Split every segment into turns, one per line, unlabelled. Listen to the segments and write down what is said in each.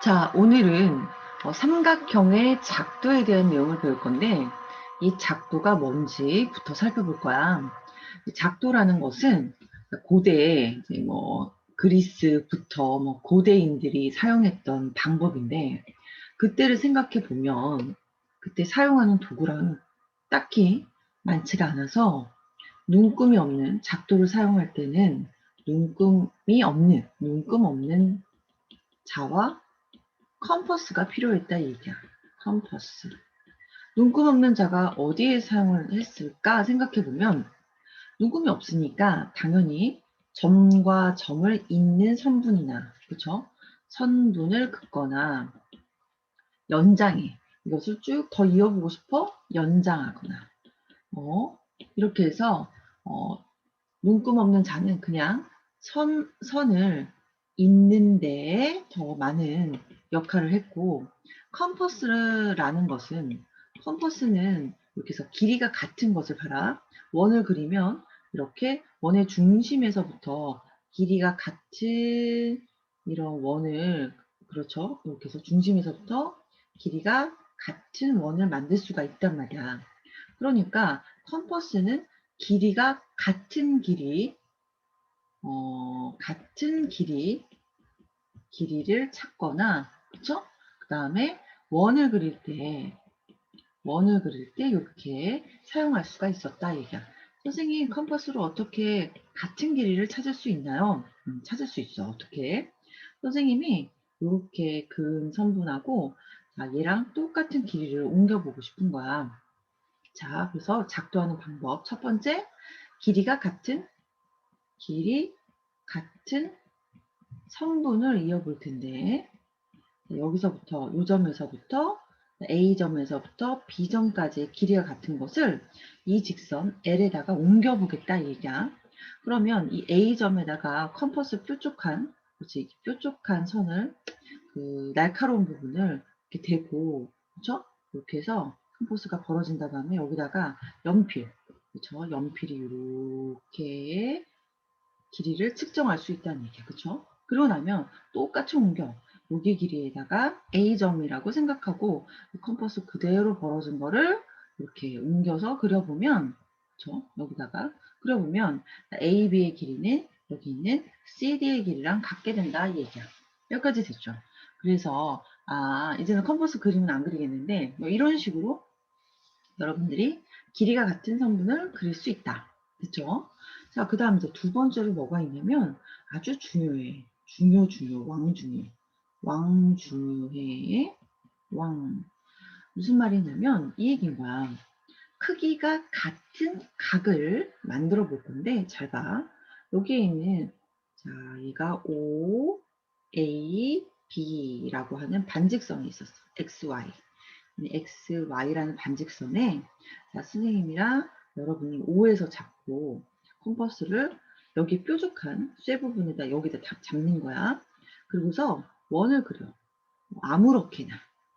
자, 오늘은 삼각형의 작도에 대한 내용을 배울 건데, 이 작도가 뭔지부터 살펴볼 거야. 이 작도라는 것은 고대 이제 그리스부터 고대인들이 사용했던 방법인데, 그때를 생각해 보면 그때 사용하는 도구랑 딱히 많지가 않아서 눈금이 없는 작도를 사용할 때는 눈금 없는 자와 컴퍼스가 필요했다 이 얘기야. 컴퍼스. 눈금 없는 자가 어디에 사용을 했을까 생각해 보면 눈금이 없으니까 당연히 점과 점을 잇는 선분이나 그쵸? 선분을 긋거나 연장해. 이것을 쭉 더 이어보고 싶어? 연장하거나 이렇게 해서 눈금 없는 자는 그냥 선을 잇는 데에 더 많은 역할을 했고, 컴퍼스는 이렇게 해서 길이가 같은 것을 봐라. 원을 그리면 이렇게 원의 중심에서부터 길이가 같은 이런 원을, 그렇죠? 이렇게 해서 중심에서부터 길이가 같은 원을 만들 수가 있단 말이야. 그러니까 컴퍼스는 길이가 같은 길이를 찾거나, 그쵸? 그 다음에 원을 그릴 때 이렇게 사용할 수가 있었다 얘기야. 선생님, 컴퍼스로 어떻게 같은 길이를 찾을 수 있나요? 찾을 수 있어. 어떻게? 선생님이 이렇게 근 선분하고 자, 얘랑 똑같은 길이를 옮겨보고 싶은 거야. 자, 그래서 작도하는 방법. 첫 번째, 길이가 같은 길이 같은 성분을 이어볼 텐데 여기서부터 이 점에서부터 A점에서부터 B점까지의 길이가 같은 것을 이 직선 L에다가 옮겨 보겠다 이 얘기야. 그러면 이 A점에다가 컴퍼스 뾰족한 선을 그 날카로운 부분을 이렇게 대고, 그렇죠? 이렇게 해서 컴퍼스가 벌어진다 다음에 여기다가 연필, 그렇죠? 연필이 이렇게 길이를 측정할 수 있다는 얘기야. 그쵸? 그러고 나면 똑같이 옮겨. 여기 길이에다가 A점이라고 생각하고 컴퍼스 그대로 벌어진 거를 이렇게 옮겨서 그려보면, 그쵸? 여기다가 그려보면 AB의 길이는 여기 있는 CD의 길이랑 같게 된다 이 얘기야. 여기까지 됐죠? 그래서 이제는 컴퍼스 그림은 안 그리겠는데 이런 식으로 여러분들이 길이가 같은 성분을 그릴 수 있다. 됐죠? 자, 그 다음 이제 두 번째로 뭐가 있냐면 아주 중요해. 왕중요해. 왕중요해. 왕. 무슨 말이냐면 이 얘기인 거야. 크기가 같은 각을 만들어 볼 건데 잘 봐. 여기에 있는 자, 얘가 O, A, B라고 하는 반직선이 있었어. XY. XY라는 반직선에 자, 선생님이랑 여러분이 O에서 잡고 컴퍼스를 여기 뾰족한 쇠 부분에다 여기다 잡는 거야. 그리고서 원을 그려. 아무렇게나.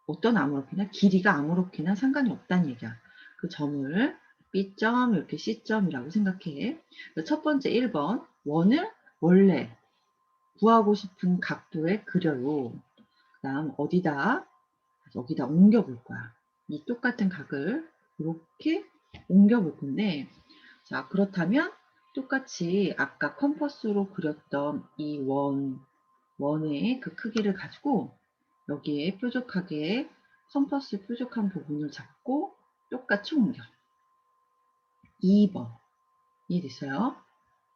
어떤 아무렇게나? 길이가 아무렇게나 상관이 없다는 얘기야. 그 점을 B점, 이렇게 C점이라고 생각해. 첫 번째 1번 원을 원래 구하고 싶은 각도에 그려요. 그 다음 여기다 옮겨볼 거야. 이 똑같은 각을 이렇게 옮겨볼 건데, 자, 그렇다면 똑같이 아까 컴퍼스로 그렸던 이 원의 그 크기를 가지고 여기에 뾰족하게 컴퍼스 뾰족한 부분을 잡고 똑같이 옮겨. 2번. 이해됐어요?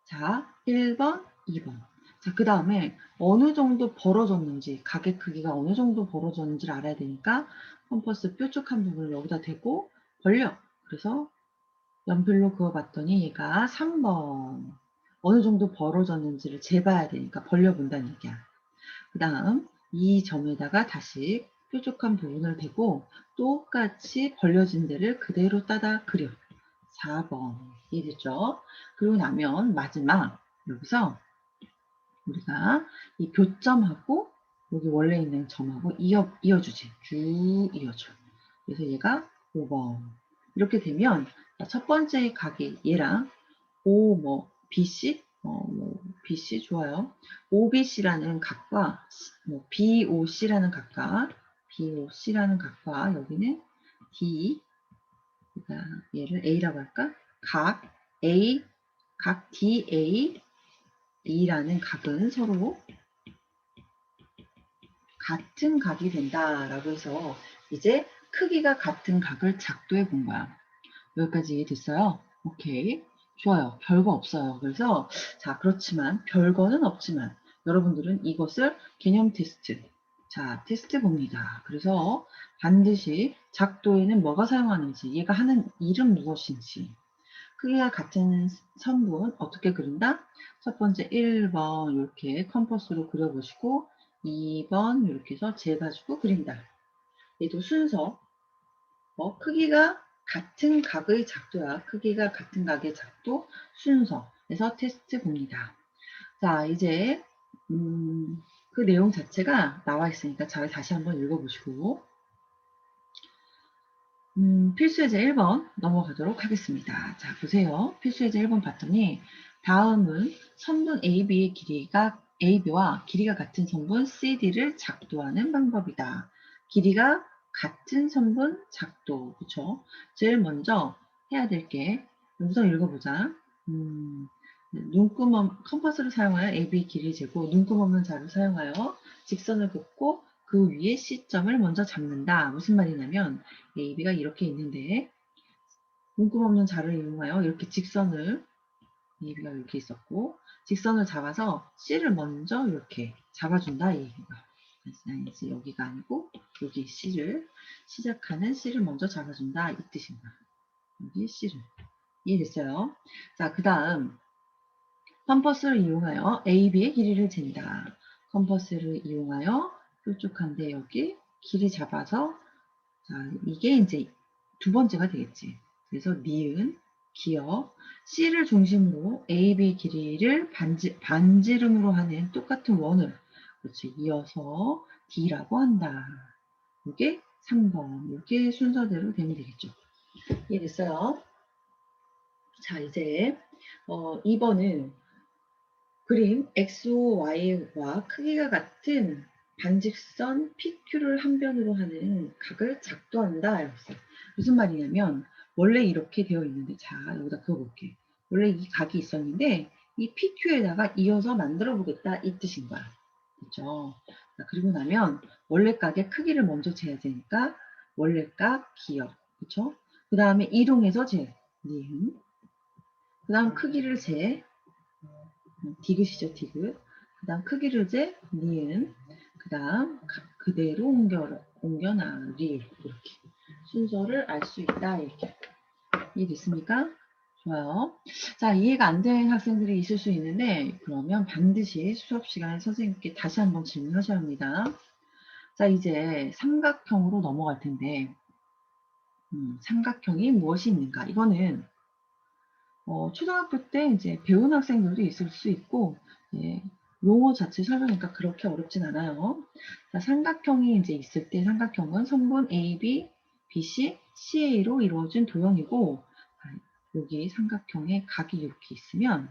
자, 1번, 2번. 자, 그 다음에 어느 정도 벌어졌는지, 각의 크기가 어느 정도 벌어졌는지를 알아야 되니까 컴퍼스 뾰족한 부분을 여기다 대고 벌려. 그래서 연필로 그어봤더니 얘가 3번. 어느 정도 벌어졌는지를 재봐야 되니까 벌려본다는 얘기야. 그 다음 이 점에다가 다시 뾰족한 부분을 대고 똑같이 벌려진 데를 그대로 따다 그려. 4번. 이해됐죠? 그리고 나면 마지막 여기서 우리가 이 교점하고 여기 원래 있는 점하고 이어주지. 쭉 이어줘. 그래서 얘가 5번. 이렇게 되면 첫 번째 각이 얘랑 O BC 뭐 BC 좋아요. OBC라는 각과 BOC라는 각과 여기는 D, 그러니까 얘를 A라고 할까? 각 DA, E라는 각은 서로 같은 각이 된다라고 해서 이제 크기가 같은 각을 작도해 본 거야. 여기까지 이해됐어요? 오케이. 좋아요. 별거 없어요. 그래서 자, 그렇지만 별거는 없지만 여러분들은 이것을 개념 테스트. 자, 테스트 봅니다. 그래서 반드시 작도에는 뭐가 사용하는지, 얘가 하는 일은 무엇인지, 크기가 같은 선분 어떻게 그린다? 첫 번째 1번 이렇게 컴퍼스로 그려보시고 2번 이렇게 해서 재가지고 그린다. 얘도 순서. 크기가 같은 각의 작도야. 크기가 같은 각의 작도 순서에서 테스트 봅니다. 자, 이제 그 내용 자체가 나와 있으니까 잘 다시 한번 읽어보시고 필수예제 1번 넘어가도록 하겠습니다. 자, 보세요. 필수예제 1번 봤더니 다음은 선분 AB와 길이가 같은 선분 CD를 작도하는 방법이다. 길이가 같은 선분 작도. 그쵸? 제일 먼저 해야 될 게 우선 읽어보자. 컴퍼스를 사용하여 AB 길이 재고 눈금 없는 자를 사용하여 직선을 긋고 그 위에 C점을 먼저 잡는다. 무슨 말이냐면 AB가 이렇게 있는데 문구 없는 자를 이용하여 이렇게 직선을 AB가 이렇게 있었고 직선을 잡아서 C를 먼저 이렇게 잡아준다 이 얘기가. 아니지 여기가 아니고 여기 C를 시작하는 C를 먼저 잡아준다 이 뜻입니다. 여기 C를 이해됐어요? 자, 그 다음 컴퍼스를 이용하여 AB의 길이를 잰다. 컴퍼스를 이용하여 뾰족한데 여기 길이 잡아서 자, 이게 이제 두 번째가 되겠지. 그래서 니은, 기억, C를 중심으로 AB 길이를 반지름으로 하는 똑같은 원을 그렇지 이어서 D라고 한다. 이게 3번. 이렇게 순서대로 되면 되겠죠. 이해됐어요? 자, 이제 2번은 그림 XOY와 크기가 같은 반직선 PQ를 한 변으로 하는 각을 작도한다. 이랬어요. 무슨 말이냐면 원래 이렇게 되어 있는데 자 여기다 그어볼게. 원래 이 각이 있었는데 이 PQ에다가 이어서 만들어 보겠다 이 뜻인 거야. 그렇죠? 그리고 나면 원래 각의 크기를 먼저 재야 되니까 원래 각 기억. 그렇죠? 그 다음에 이동해서 재. 니은. 그 다음 크기를 재. 디귿이죠, 디귿. 그 다음 크기를 재, 니은. 그 다음 그대로 옮겨나리. 이렇게. 순서를 알 수 있다. 이렇게. 이해됐습니까? 좋아요. 자, 이해가 안 된 학생들이 있을 수 있는데, 그러면 반드시 수업 시간에 선생님께 다시 한번 질문하셔야 합니다. 자, 이제 삼각형으로 넘어갈 텐데, 삼각형이 무엇이 있는가? 이거는 초등학교 때 이제 배운 학생들도 있을 수 있고, 예, 용어 자체 설명이니까 그렇게 어렵진 않아요. 자, 삼각형이 이제 있을 때 삼각형은 선분 AB, BC, CA로 이루어진 도형이고, 여기 삼각형에 각이 이렇게 있으면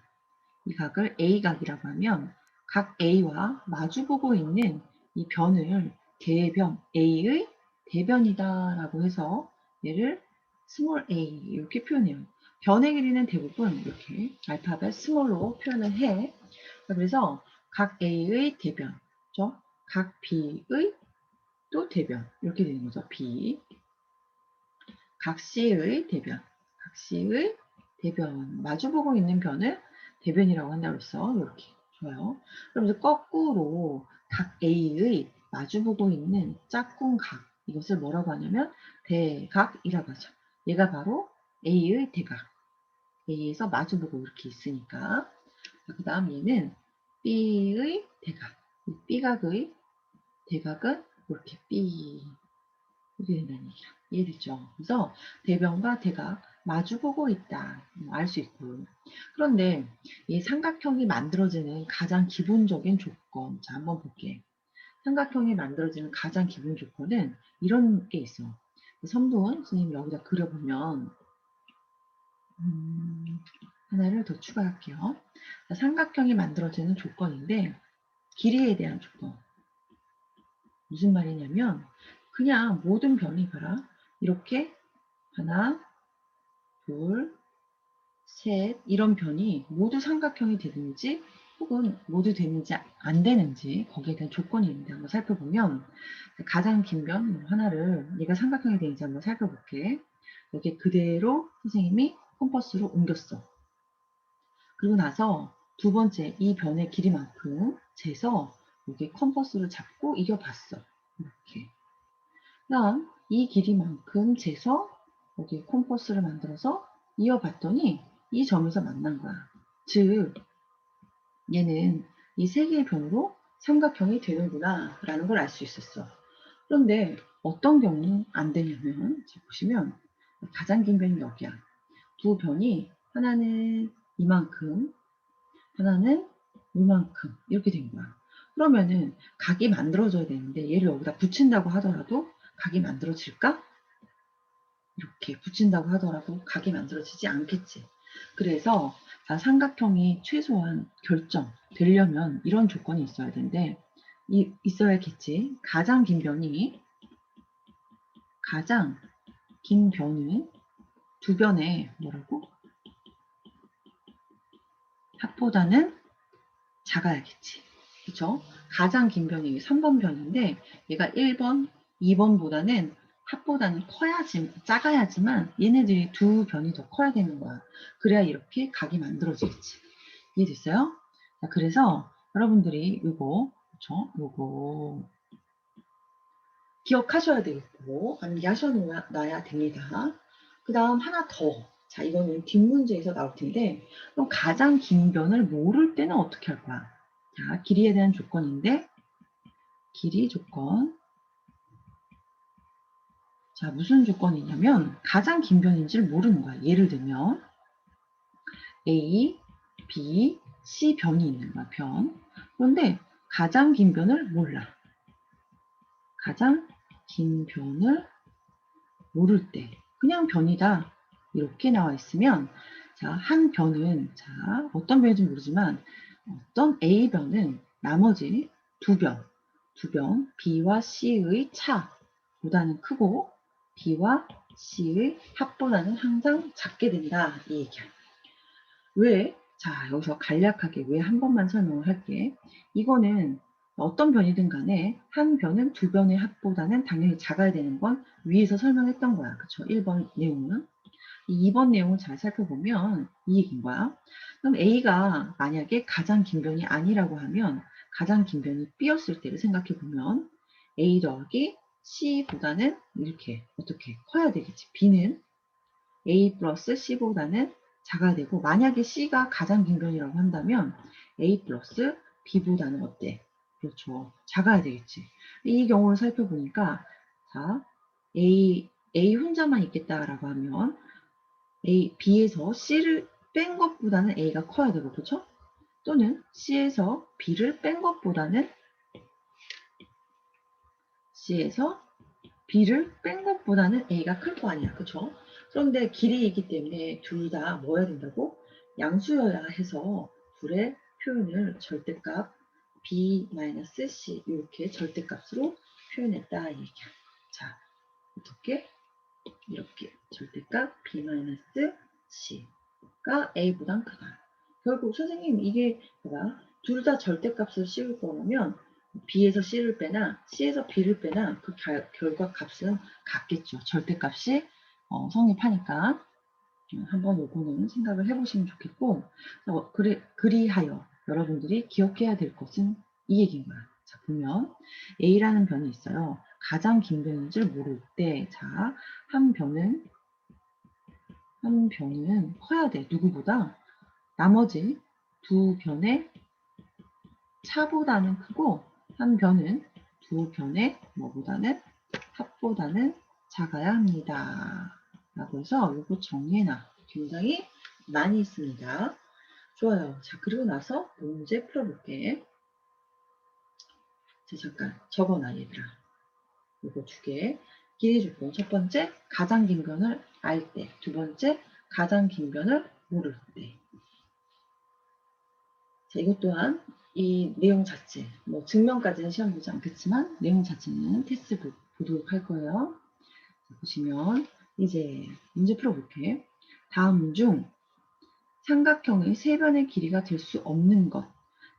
이 각을 A각이라고 하면 각 A와 마주보고 있는 이 변을 대변, A의 대변이다라고 해서 얘를 스몰 a 이렇게 표현해요. 변의 길이는 대부분 이렇게 알파벳 스몰로 표현을 해. 그래서 각 A의 대변, 그렇죠? 각 B의 또 대변 이렇게 되는 거죠. B, 각 C의 대변, 각 C의 대변 마주보고 있는 변을 대변이라고 한다고 했어. 이렇게 좋아요. 그럼 이제 거꾸로 각 A의 마주보고 있는 짝꿍 각 이것을 뭐라고 하냐면 대각이라고 하죠. 얘가 바로 A의 대각. A에서 마주보고 이렇게 있으니까. 그 다음 얘는 B의 대각. B각의 대각은 이렇게 B 이렇게 된다는 얘기야. 이해됐죠? 그래서 대변과 대각 마주보고 있다. 알 수 있고. 그런데 이 삼각형이 만들어지는 가장 기본적인 조건. 자, 한번 볼게. 삼각형이 만들어지는 가장 기본 조건은 이런 게 있어. 선분, 선생님 여기다 그려보면, 하나를 더 추가할게요. 자, 삼각형이 만들어지는 조건인데 길이에 대한 조건. 무슨 말이냐면 그냥 모든 변이 봐라. 이렇게 하나, 둘, 셋 이런 변이 모두 삼각형이 되는지 혹은 모두 되는지 안 되는지 거기에 대한 조건이 있는데 한번 살펴보면 가장 긴 변 하나를 얘가 삼각형이 되는지 한번 살펴볼게. 여기 그대로 선생님이 컴퍼스로 옮겼어. 그리고 나서 두 번째 이 변의 길이만큼 재서 여기 컴퍼스를 잡고 이겨봤어. 이렇게. 그다음 이 길이만큼 재서 여기 컴퍼스를 만들어서 이어봤더니 이 점에서 만난 거야. 즉 얘는 이 세 개의 변으로 삼각형이 되는구나 라는 걸 알 수 있었어. 그런데 어떤 경우는 안 되냐면 자 보시면 가장 긴 변이 여기야. 두 변이 하나는 이만큼 하나는 이만큼 이렇게 된 거야. 그러면은 각이 만들어져야 되는데 얘를 여기다 붙인다고 하더라도 각이 만들어질까? 이렇게 붙인다고 하더라도 각이 만들어지지 않겠지. 그래서 삼각형이 최소한 결정되려면 이런 조건이 있어야 되는데 있어야겠지. 가장 긴 변은 두 변의 뭐라고? 합보다는 작아야겠지. 그쵸? 가장 긴 변이 3번 변인데 얘가 1번, 2번보다는 합보다는 작아야지만 얘네들이 두 변이 더 커야 되는 거야. 그래야 이렇게 각이 만들어지겠지. 이해됐어요? 자, 그래서 여러분들이 요거 기억하셔야 되겠고 암기하셔놔야 됩니다. 그 다음 하나 더. 자, 이거는 뒷문제에서 나올 텐데 그럼 가장 긴 변을 모를 때는 어떻게 할 거야? 자, 길이에 대한 조건인데 길이 조건. 자, 무슨 조건이냐면 가장 긴 변인지를 모르는 거야. 예를 들면 A, B, C 변이 있는 거야. 변. 그런데 가장 긴 변을 몰라. 가장 긴 변을 모를 때 그냥 변이다 이렇게 나와 있으면 자, 한 변은 자, 어떤 변인지 모르지만 어떤 A변은 나머지 두 변 B와 C의 차보다는 크고 B와 C의 합보다는 항상 작게 된다 이 얘기야. 왜? 자, 여기서 간략하게 왜 한 번만 설명을 할게. 이거는 어떤 변이든 간에 한 변은 두 변의 합보다는 당연히 작아야 되는 건 위에서 설명했던 거야. 그쵸? 1번 내용은. 2번 내용을 잘 살펴보면 이 얘기인 거야. 그럼 A가 만약에 가장 긴 변이 아니라고 하면 가장 긴 변이 B였을 때를 생각해 보면 A 더하기 C보다는 이렇게 어떻게 커야 되겠지. B는 A 플러스 C보다는 작아야 되고 만약에 C가 가장 긴 변이라고 한다면 A 플러스 B보다는 어때? 그렇죠. 작아야 되겠지. 이 경우를 살펴보니까 자 A 혼자만 있겠다라고 하면 B에서 C를 뺀 것보다는 A가 커야 되고 그렇죠? 또는 C에서 B를 뺀 것보다는 A가 클 거 아니야. 그쵸? 그런데 길이이기 때문에 둘 다 뭐 해야 된다고? 양수여야 해서 둘의 표현을 절대값 B-C 이렇게 절대값으로 표현했다 이 얘기야. 자, 어떻게? 이렇게 절대값 B-C가 A보단 크다. 결국 선생님 이게 뭐야? 둘 다 절대값을 씌울 거라면 B에서 C를 빼나 C에서 B를 빼나 그 결과 값은 같겠죠. 절대값이 성립하니까 한번 요거는 생각을 해보시면 좋겠고 그리하여 여러분들이 기억해야 될 것은 이 얘기인 거야. 자 보면 A라는 변이 있어요. 가장 긴 변인 줄 모를 때 자, 한 변은 커야 돼. 누구보다? 나머지 두 변의 차보다는 크고 한 변은 두 변의 뭐보다는 합보다는 작아야 합니다. 라고 해서 이거 정리해놔. 굉장히 많이 있습니다. 좋아요. 자, 그리고 나서 문제 풀어볼게. 자, 잠깐 적어놔, 얘들아. 이거 두 개. 길이 조건. 첫 번째, 가장 긴 변을 알 때. 두 번째, 가장 긴 변을 모를 때. 자, 이것 또한 이 내용 자체, 뭐 증명까지는 시험 보지 않겠지만 내용 자체는 테스트 보도록 할 거예요. 자, 보시면 이제 문제 풀어볼게. 다음 중 삼각형의 세 변의 길이가 될 수 없는 것.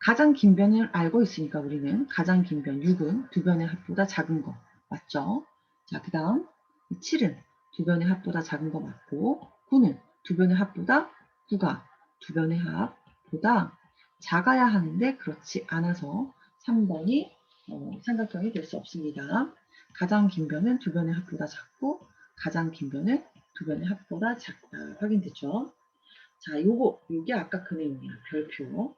가장 긴 변을 알고 있으니까 우리는 가장 긴 변 6은 두 변의 합보다 작은 거 맞죠? 자, 그 다음 7은 두 변의 합보다 작은 거 맞고 9는 두 변의 합보다 9가 두 변의 합보다 작아야 하는데 그렇지 않아서 3번이 삼각형이 될 수 없습니다. 가장 긴 변은 두 변의 합보다 작고 가장 긴 변은 두 변의 합보다 작다. 확인됐죠? 자, 요게 아까 그 내용이야. 별표.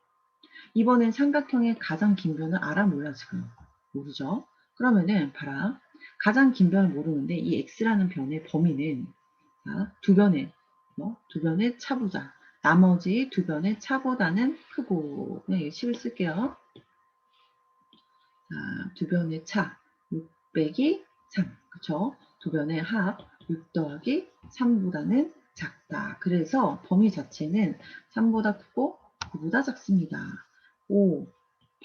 이번엔 삼각형의 가장 긴 변을 알아 몰라 지금. 모르죠? 그러면은 봐라. 가장 긴 변을 모르는데 이 x라는 변의 범위는 자, 두 변의 차보다 나머지 두 변의 차보다는 크고 그냥 이게 10을 쓸게요. 자, 두 변의 차 6 빼기 3 그쵸? 두 변의 합 6 더하기 3보다는 작다. 그래서 범위 자체는 3보다 크고 9보다 작습니다. 5,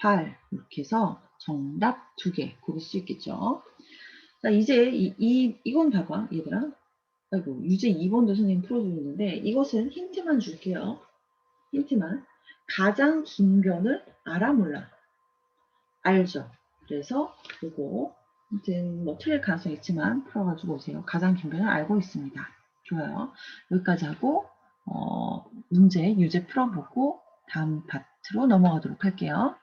8 이렇게 해서 정답 2개 고를 수 있겠죠. 자, 이제 이건 봐봐 얘들아. 아이고 유제 2번도 선생님 풀어주고 있는데 이것은 힌트만 줄게요. 힌트만. 가장 긴 변을 알아 몰라. 알죠? 그래서 이거 아무튼 뭐 틀릴 가능성이 있지만 풀어가지고 오세요. 가장 긴 변을 알고 있습니다. 좋아요. 여기까지 하고 문제 유제 풀어보고 다음 파트로 넘어가도록 할게요.